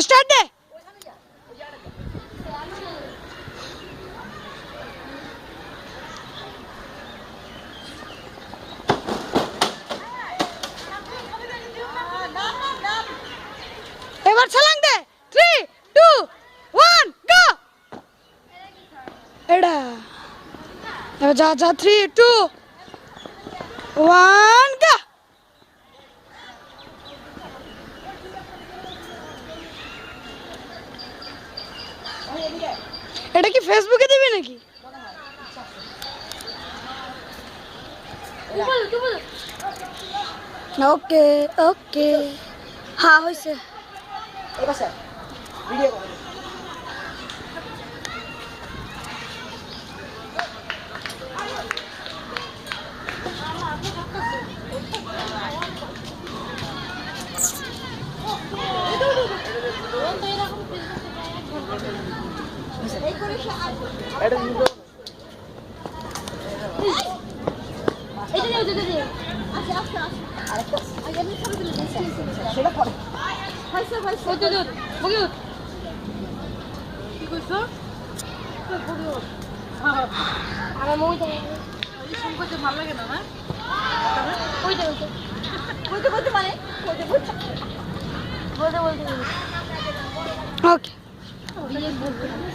Start দে। এবার ছলাং দে। 3 2 1 গো। এডা এবার যা যা 3 2 1 গো। এটা কি ফেসবুকে দিবি নাকি? ওকে ওকে হ্যাঁ হয়েছে। ভালো লাগে না ওকে